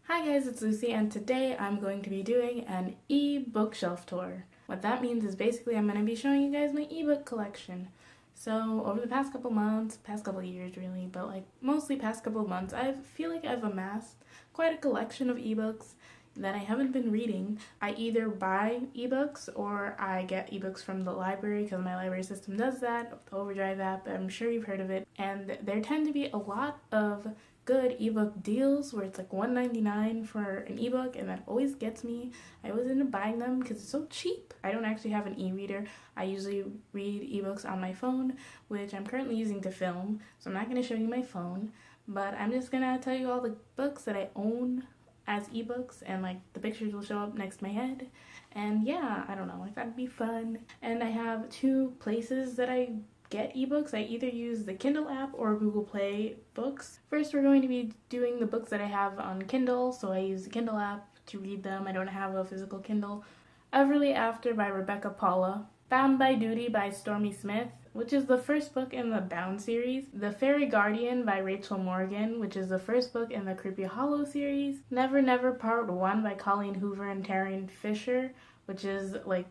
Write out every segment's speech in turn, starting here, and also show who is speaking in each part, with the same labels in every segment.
Speaker 1: Hi guys, it's Lucy and today I'm going to be doing an e-bookshelf tour. What that means is basically I'm going to be showing you guys my ebook collection. So over the past couple months, past couple years really, but like mostly past couple months, I feel like I've amassed quite a collection of ebooks that I haven't been reading. I either buy ebooks or I get ebooks from the library because my library system does that, the Overdrive app. I'm sure you've heard of it. And there tend to be a lot of good ebook deals where it's like $1.99 for an ebook, and that always gets me. I always end up buying them because it's so cheap. I don't actually have an e-reader. I usually read ebooks on my phone, which I'm currently using to film, so I'm not going to show you my phone, but I'm just going to tell you all the books that I own as ebooks, and like the pictures will show up next to my head. And yeah, I don't know, I thought it'd be fun. And I have two places that I get ebooks. I either use the Kindle app or Google Play Books. First, we're going to be doing the books that I have on Kindle, so I use the Kindle app to read them. I don't have a physical Kindle. Everly After by Rebecca Paula. Bound by Duty by Stormy Smith, which is the first book in the Bound series. The Fairy Guardian by Rachel Morgan, which is the first book in the Creepy Hollow series. Never Never Part 1 by Colleen Hoover and Taryn Fisher, which is like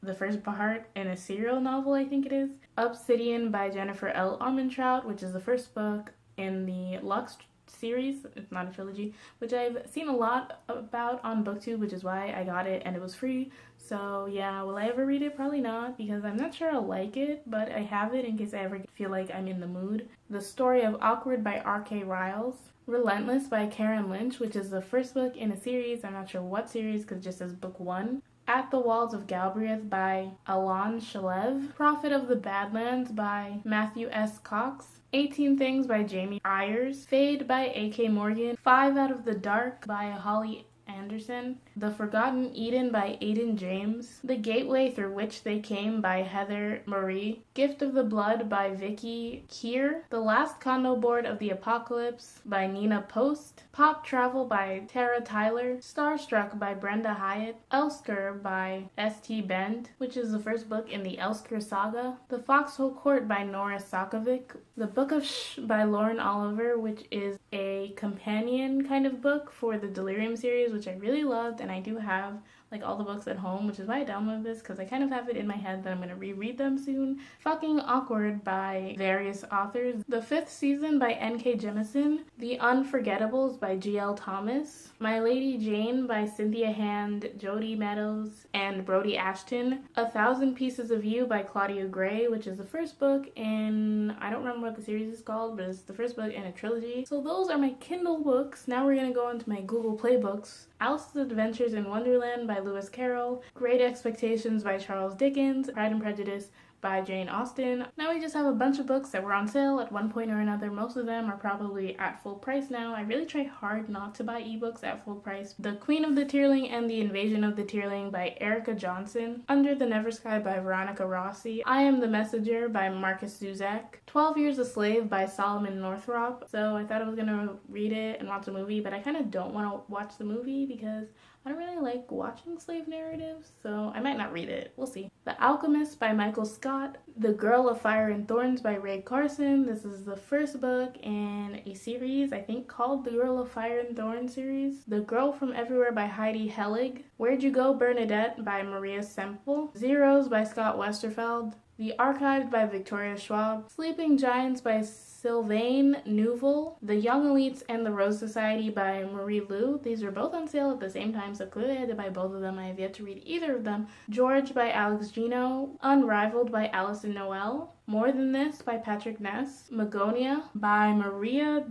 Speaker 1: the first part in a serial novel, I think it is. Obsidian by Jennifer L. Armentrout, which is the first book in the Lux series. It's not a trilogy, which I've seen a lot about on BookTube, which is why I got it and it was free. So yeah, will I ever read it? Probably not, because I'm not sure I'll like it, but I have it in case I ever feel like I'm in the mood. The Story of Awkward by R.K. Riles. Relentless by Karen Lynch, which is the first book in a series. I'm not sure what series because it just says book 1. At the Walls of Galbraith by Alon Shalev. Prophet of the Badlands by Matthew S. Cox. 18 Things by Jamie Ayers. Fade by A.K. Morgan. Five Out of the Dark by Holly Anderson. The Forgotten Eden by Aidan James. The Gateway Through Which They Came by Heather Marie. Gift of the Blood by Vicky Keir. The Last Condo Board of the Apocalypse by Nina Post. Pop Travel by Tara Tyler. Starstruck by Brenda Hyatt. Elsker by S.T. Bend, which is the first book in the Elsker saga. The Foxhole Court by Nora Sokovic. The Book of Shh by Lauren Oliver, which is a companion kind of book for the Delirium series, which I really loved, and I do have like all the books at home, which is why I downloaded this, because I kind of have it in my head that I'm going to reread them soon. Fucking Awkward by various authors. The Fifth Season by N.K. Jemisin. The Unforgettables by G.L. Thomas. My Lady Jane by Cynthia Hand, Jody Meadows, and Brody Ashton. 1,000 Pieces of You by Claudia Gray, which is the first book in, I don't remember what the series is called, but it's the first book in a trilogy. So those are my Kindle books. Now we're going to go into my Google Play books. Alice's Adventures in Wonderland by Lewis Carroll. Great Expectations by Charles Dickens. Pride and Prejudice by Jane Austen. Now we just have a bunch of books that were on sale at one point or another. Most of them are probably at full price now. I really try hard not to buy ebooks at full price. The Queen of the Tearling and the Invasion of the Tearling by Erica Johnson. Under the Never Sky by Veronica Rossi. I Am the Messenger by Marcus Zuzak. 12 Years a Slave by Solomon Northrop. So I thought I was gonna read it and watch the movie, but I kind of don't want to watch the movie because I don't really like watching slave narratives, so I might not read it. We'll see. The Alchemist by Michael Scott. The Girl of Fire and Thorns by Ray Carson. This is the first book in a series, I think, called The Girl of Fire and Thorns series. The Girl from Everywhere by Heidi Helig. Where'd You Go, Bernadette by Maria Semple. Zeros by Scott Westerfeld. The Archived by Victoria Schwab. Sleeping Giants by Sylvain Nouvel. The Young Elites and the Rose Society by Marie Lu. These are both on sale at the same time, so clearly I had to buy both of them. I have yet to read either of them. George by Alex Gino. Unrivaled by Alison Noel. More Than This by Patrick Ness. Magonia by Maria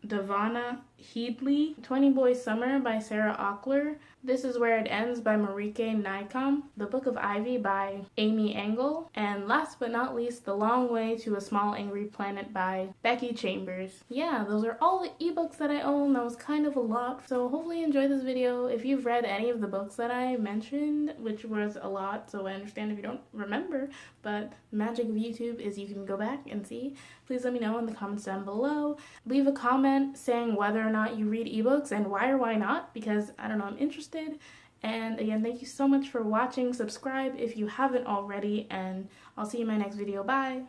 Speaker 1: Devana Headley. 20 Boys Summer by Sarah Ockler. This Is Where It Ends by Marike Nycom. The Book of Ivy by Amy Engel. And last but not least, The Long Way to a Small Angry Planet by Becky Chambers. Yeah, those are all the ebooks that I own. That was kind of a lot. So hopefully you enjoyed this video. If you've read any of the books that I mentioned, which was a lot, so I understand if you don't remember, but the magic of YouTube is you can go back and see. Please let me know in the comments down below. Leave a comment saying whether or not you read ebooks and why or why not, because I don't know, I'm interested. And again, thank you so much for watching. Subscribe if you haven't already, and I'll see you in my next video. Bye!